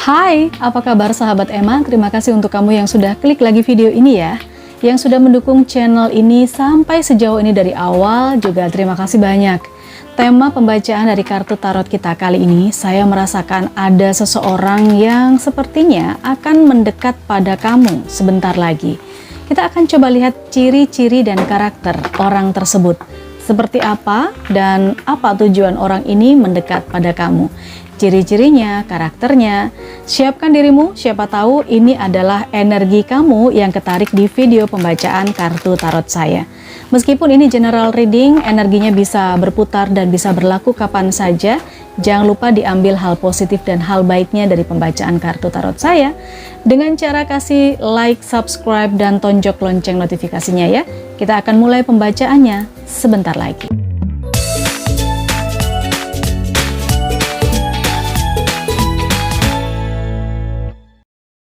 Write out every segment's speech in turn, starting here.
Hai, apa kabar sahabat Emma? Terima kasih untuk kamu yang sudah klik lagi video ini ya. Yang sudah mendukung channel ini sampai sejauh ini dari awal, juga terima kasih banyak. Tema pembacaan dari kartu tarot kita kali ini, saya merasakan ada seseorang yang sepertinya akan mendekat pada kamu sebentar lagi. Kita akan coba lihat ciri-ciri dan karakter orang tersebut. Seperti apa dan apa tujuan orang ini mendekat pada kamu. Ciri-cirinya, karakternya. Siapkan dirimu, siapa tahu ini adalah energi kamu yang ketarik di video pembacaan kartu tarot saya. Meskipun ini general reading, energinya bisa berputar dan bisa berlaku kapan saja. Jangan lupa diambil hal positif dan hal baiknya dari pembacaan kartu tarot saya dengan cara kasih like, subscribe, dan tonjok lonceng notifikasinya ya. Kita akan mulai pembacaannya sebentar lagi.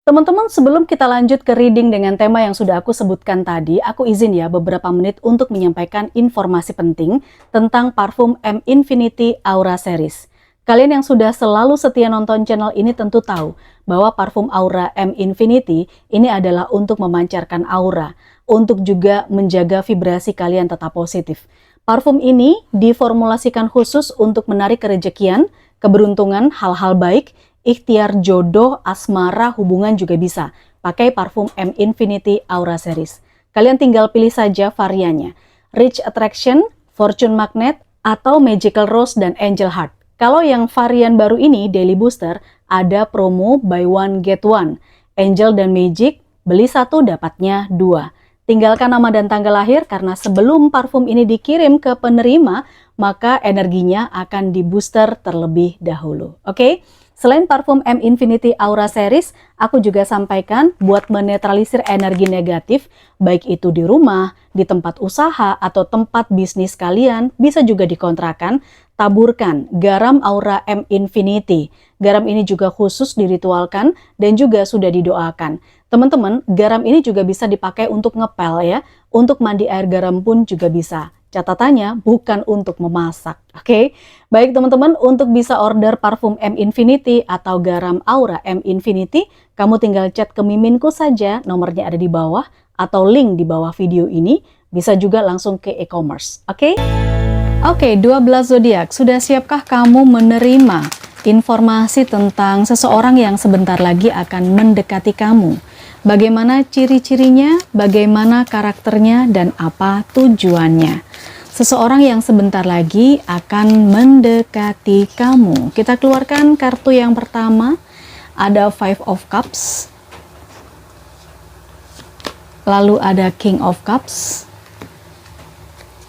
Teman-teman, sebelum kita lanjut ke reading dengan tema yang sudah aku sebutkan tadi, aku izin ya beberapa menit untuk menyampaikan informasi penting tentang parfum M Infinity Aura Series. Kalian yang sudah selalu setia nonton channel ini tentu tahu bahwa parfum Aura M Infinity ini adalah untuk memancarkan aura, untuk juga menjaga vibrasi kalian tetap positif. Parfum ini diformulasikan khusus untuk menarik kerejekian, keberuntungan, hal-hal baik, ikhtiar jodoh, asmara, hubungan juga bisa. Pakai parfum M Infinity Aura Series. Kalian tinggal pilih saja variannya. Rich Attraction, Fortune Magnet, atau Magical Rose dan Angel Heart. Kalau yang varian baru ini, Daily Booster, ada promo buy one get one. Angel dan Magic, beli satu dapatnya dua. Tinggalkan nama dan tanggal lahir karena sebelum parfum ini dikirim ke penerima, maka energinya akan di booster terlebih dahulu. Oke? Selain parfum M Infinity Aura Series, aku juga sampaikan buat menetralisir energi negatif, baik itu di rumah, di tempat usaha, atau tempat bisnis kalian, bisa juga dikontrakan, taburkan garam Aura M Infinity. Garam ini juga khusus diritualkan dan juga sudah didoakan. Teman-teman, garam ini juga bisa dipakai untuk ngepel ya, untuk mandi air garam pun juga bisa. Catatannya bukan untuk memasak, oke? Baik teman-teman, untuk bisa order parfum M Infinity atau garam Aura M Infinity, kamu tinggal chat ke miminku saja, nomornya ada di bawah, atau link di bawah video ini, bisa juga langsung ke e-commerce, oke? Oke, 12 zodiak, sudah siapkah kamu menerima informasi tentang seseorang yang sebentar lagi akan mendekati kamu? Bagaimana ciri-cirinya, bagaimana karakternya, dan apa tujuannya? Seseorang yang sebentar lagi akan mendekati kamu. Kita keluarkan kartu yang pertama, ada Five of Cups. Lalu ada King of Cups.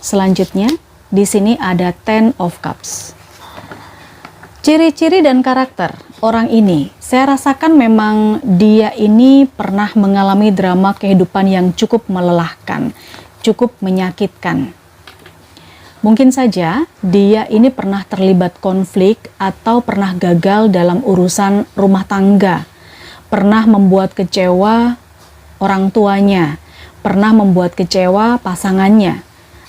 Selanjutnya, di sini ada Ten of Cups. Ciri-ciri dan karakter orang ini, saya rasakan memang dia ini pernah mengalami drama kehidupan yang cukup melelahkan, cukup menyakitkan. Mungkin saja dia ini pernah terlibat konflik atau pernah gagal dalam urusan rumah tangga, pernah membuat kecewa orang tuanya, pernah membuat kecewa pasangannya.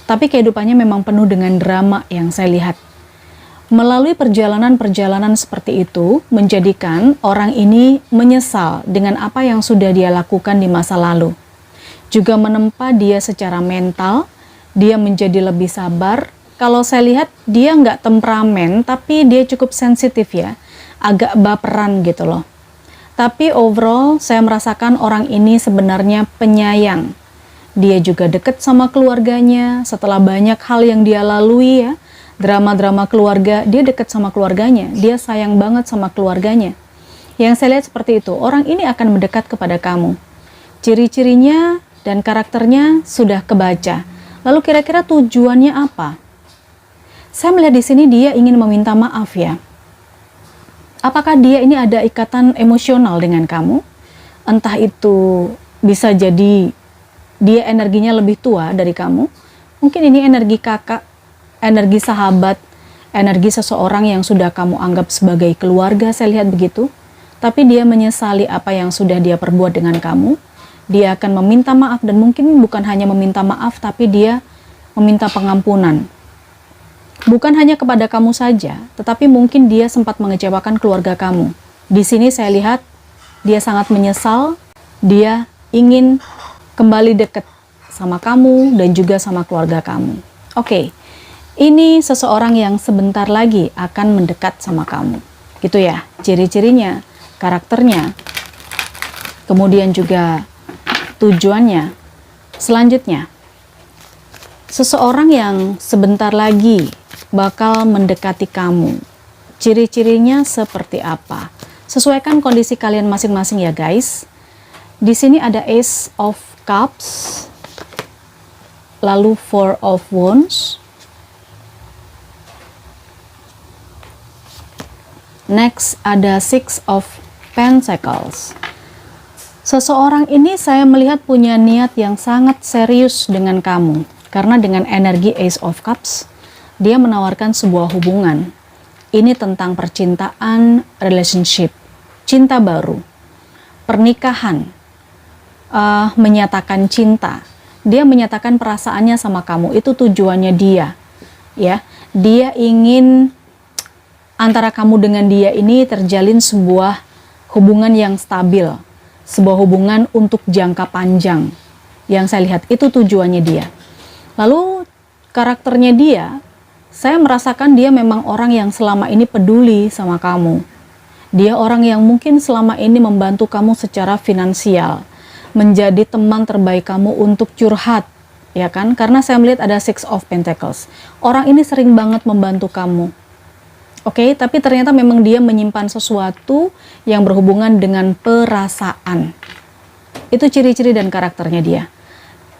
Tapi kehidupannya memang penuh dengan drama yang saya lihat. Melalui perjalanan-perjalanan seperti itu, menjadikan orang ini menyesal dengan apa yang sudah dia lakukan di masa lalu. Juga menempa dia secara mental, dia menjadi lebih sabar. Kalau saya lihat, dia nggak temperamen, tapi dia cukup sensitif ya, agak baperan gitu loh. Tapi overall, saya merasakan orang ini sebenarnya penyayang. Dia juga dekat sama keluarganya, setelah banyak hal yang dia lalui ya, drama-drama keluarga, dia dekat sama keluarganya, dia sayang banget sama keluarganya. Yang saya lihat seperti itu, orang ini akan mendekat kepada kamu. Ciri-cirinya dan karakternya sudah kebaca. Lalu kira-kira tujuannya apa? Saya melihat di sini dia ingin meminta maaf ya. Apakah dia ini ada ikatan emosional dengan kamu? Entah itu bisa jadi dia energinya lebih tua dari kamu. Mungkin ini energi kakak, energi sahabat, energi seseorang yang sudah kamu anggap sebagai keluarga, saya lihat begitu. Tapi dia menyesali apa yang sudah dia perbuat dengan kamu. Dia akan meminta maaf dan mungkin bukan hanya meminta maaf, tapi dia meminta pengampunan. Bukan hanya kepada kamu saja, tetapi mungkin dia sempat mengecewakan keluarga kamu. Di sini saya lihat dia sangat menyesal, dia ingin kembali dekat sama kamu dan juga sama keluarga kamu. Oke, ini seseorang yang sebentar lagi akan mendekat sama kamu. Gitu ya, ciri-cirinya, karakternya, kemudian juga tujuannya. Selanjutnya, seseorang yang sebentar lagi bakal mendekati kamu. Ciri-cirinya seperti apa? Sesuaikan kondisi kalian masing-masing ya guys. Di sini ada Ace of Cups, lalu Four of Wands. Next ada Six of Pentacles. Seseorang ini saya melihat punya niat yang sangat serius dengan kamu. Karena dengan energi Ace of Cups, dia menawarkan sebuah hubungan. Ini tentang percintaan, relationship, cinta baru, pernikahan, menyatakan cinta. Dia menyatakan perasaannya sama kamu, itu tujuannya dia. Ya, dia ingin antara kamu dengan dia ini terjalin sebuah hubungan yang stabil, sebuah hubungan untuk jangka panjang. Yang saya lihat itu tujuannya dia. Lalu karakternya dia, saya merasakan dia memang orang yang selama ini peduli sama kamu. Dia orang yang mungkin selama ini membantu kamu secara finansial, menjadi teman terbaik kamu untuk curhat, ya kan? Karena saya melihat ada Six of Pentacles. Orang ini sering banget membantu kamu. Oke, tapi ternyata memang dia menyimpan sesuatu yang berhubungan dengan perasaan. Itu ciri-ciri dan karakternya dia.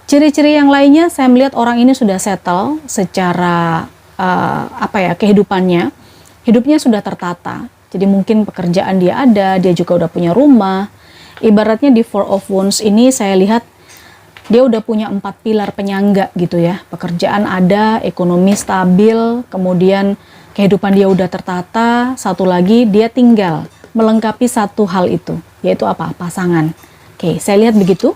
Ciri-ciri yang lainnya, saya melihat orang ini sudah settle secara kehidupannya. Hidupnya sudah tertata. Jadi mungkin pekerjaan dia ada, dia juga udah punya rumah. Ibaratnya di Four of Wands ini saya lihat dia udah punya 4 pilar penyangga gitu ya. Pekerjaan ada, ekonomi stabil, kemudian kehidupan dia udah tertata. Satu lagi dia tinggal melengkapi satu hal itu, yaitu apa? Pasangan. Oke, saya lihat begitu.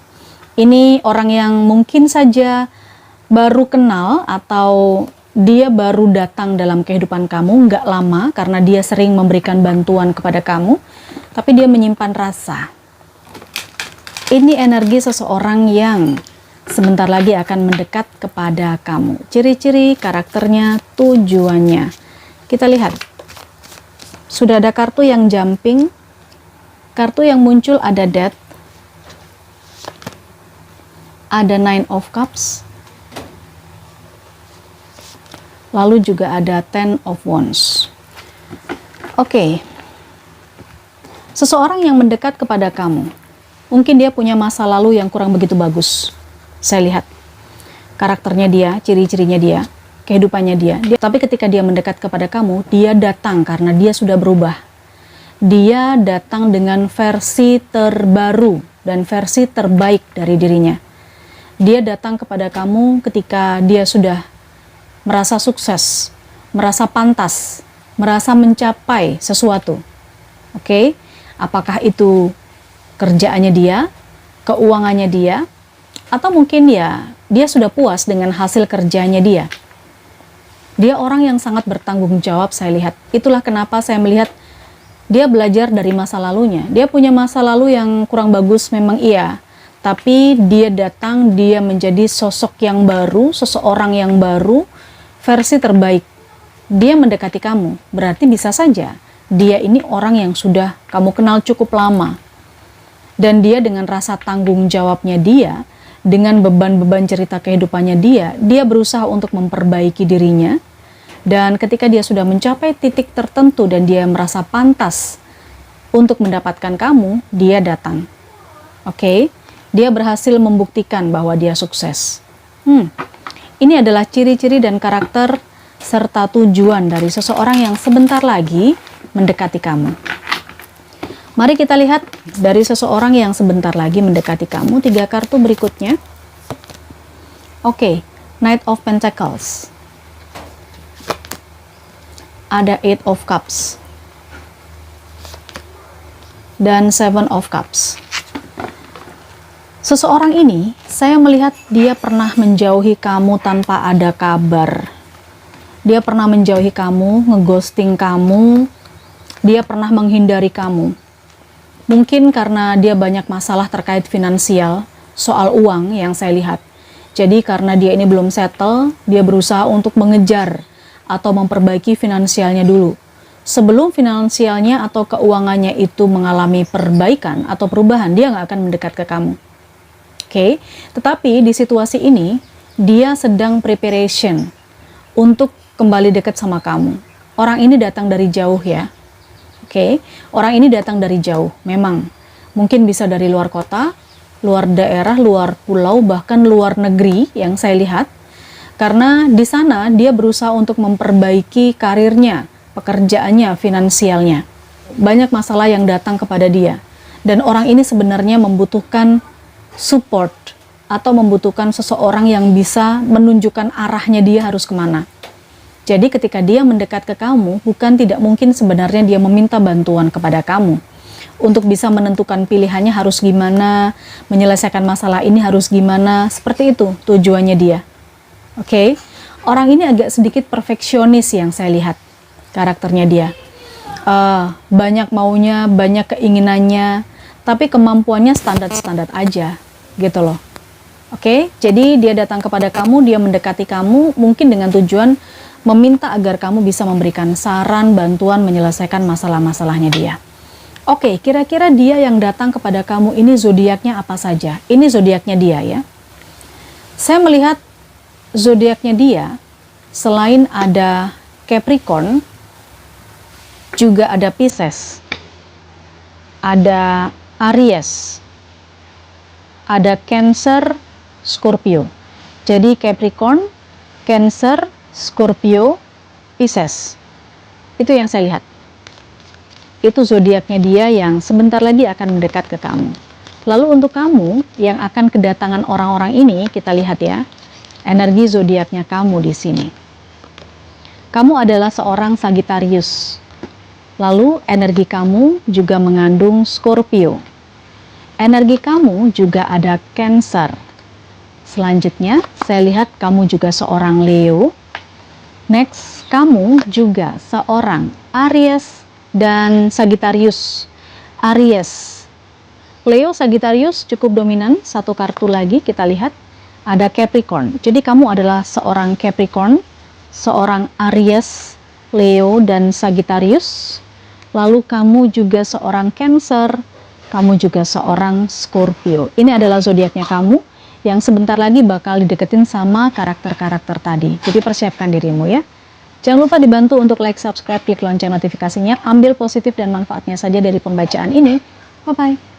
Ini orang yang mungkin saja baru kenal atau dia baru datang dalam kehidupan kamu, nggak lama karena dia sering memberikan bantuan kepada kamu, tapi dia menyimpan rasa. Ini energi seseorang yang sebentar lagi akan mendekat kepada kamu. Ciri-ciri, karakternya, tujuannya. Kita lihat. Sudah ada kartu yang jumping. Kartu yang muncul ada Death. Ada Nine of Cups, lalu juga ada Ten of Wands. Oke, seseorang yang mendekat kepada kamu, mungkin dia punya masa lalu yang kurang begitu bagus. Saya lihat karakternya dia, ciri-cirinya dia, kehidupannya dia. Tapi ketika dia mendekat kepada kamu, dia datang karena dia sudah berubah. Dia datang dengan versi terbaru dan versi terbaik dari dirinya. Dia datang kepada kamu ketika dia sudah merasa sukses, merasa pantas, merasa mencapai sesuatu. Oke, apakah itu kerjaannya dia, keuangannya dia, atau mungkin ya dia sudah puas dengan hasil kerjanya dia. Dia orang yang sangat bertanggung jawab, saya lihat. Itulah kenapa saya melihat dia belajar dari masa lalunya. Dia punya masa lalu yang kurang bagus memang iya. Tapi dia datang, dia menjadi sosok yang baru, seseorang yang baru, versi terbaik. Dia mendekati kamu, berarti bisa saja dia ini orang yang sudah kamu kenal cukup lama. Dan dia dengan rasa tanggung jawabnya dia, dengan beban-beban cerita kehidupannya dia berusaha untuk memperbaiki dirinya. Dan ketika dia sudah mencapai titik tertentu dan dia merasa pantas untuk mendapatkan kamu, dia datang. Oke? Dia berhasil membuktikan bahwa dia sukses. Ini adalah ciri-ciri dan karakter serta tujuan dari seseorang yang sebentar lagi mendekati kamu. Mari kita lihat dari seseorang yang sebentar lagi mendekati kamu, 3 kartu berikutnya. Oke, Knight of Pentacles. Ada Eight of Cups. Dan Seven of Cups. Seseorang ini, saya melihat dia pernah menjauhi kamu tanpa ada kabar. Dia pernah menjauhi kamu, ngeghosting kamu, dia pernah menghindari kamu. Mungkin karena dia banyak masalah terkait finansial, soal uang yang saya lihat. Jadi karena dia ini belum settle, dia berusaha untuk mengejar atau memperbaiki finansialnya dulu. Sebelum finansialnya atau keuangannya itu mengalami perbaikan atau perubahan, dia nggak akan mendekat ke kamu. Oke, tetapi di situasi ini, dia sedang preparation untuk kembali dekat sama kamu. Orang ini datang dari jauh ya. Oke, orang ini datang dari jauh, memang. Mungkin bisa dari luar kota, luar daerah, luar pulau, bahkan luar negeri yang saya lihat. Karena di sana dia berusaha untuk memperbaiki karirnya, pekerjaannya, finansialnya. Banyak masalah yang datang kepada dia. Dan orang ini sebenarnya membutuhkan support atau membutuhkan seseorang yang bisa menunjukkan arahnya dia harus kemana. Jadi ketika dia mendekat ke kamu, bukan tidak mungkin sebenarnya dia meminta bantuan kepada kamu untuk bisa menentukan pilihannya harus gimana, menyelesaikan masalah ini harus gimana, seperti itu tujuannya dia. Oke, orang ini agak sedikit perfeksionis yang saya lihat karakternya dia. Banyak maunya, banyak keinginannya, tapi kemampuannya standar-standar aja, gitu loh. Oke, jadi dia datang kepada kamu, dia mendekati kamu, mungkin dengan tujuan meminta agar kamu bisa memberikan saran, bantuan, menyelesaikan masalah-masalahnya dia. Oke, kira-kira dia yang datang kepada kamu ini zodiaknya apa saja? Ini zodiaknya dia ya. Saya melihat zodiaknya dia, selain ada Capricorn, juga ada Pisces, ada Aries, ada Cancer, Scorpio. Jadi Capricorn, Cancer, Scorpio, Pisces. Itu yang saya lihat. Itu zodiaknya dia yang sebentar lagi akan mendekat ke kamu. Lalu untuk kamu yang akan kedatangan orang-orang ini, kita lihat ya, energi zodiaknya kamu di sini. Kamu adalah seorang Sagittarius. Lalu energi kamu juga mengandung Scorpio. Energi kamu juga ada Cancer. Selanjutnya, saya lihat kamu juga seorang Leo. Next, kamu juga seorang Aries dan Sagittarius. Aries, Leo, Sagittarius cukup dominan. Satu kartu lagi kita lihat, ada Capricorn. Jadi kamu adalah seorang Capricorn, seorang Aries, Leo, dan Sagittarius. Lalu kamu juga seorang Cancer, kamu juga seorang Scorpio. Ini adalah zodiaknya kamu yang sebentar lagi bakal dideketin sama karakter-karakter tadi. Jadi persiapkan dirimu ya. Jangan lupa dibantu untuk like, subscribe, klik lonceng notifikasinya, ambil positif dan manfaatnya saja dari pembacaan ini. Bye-bye.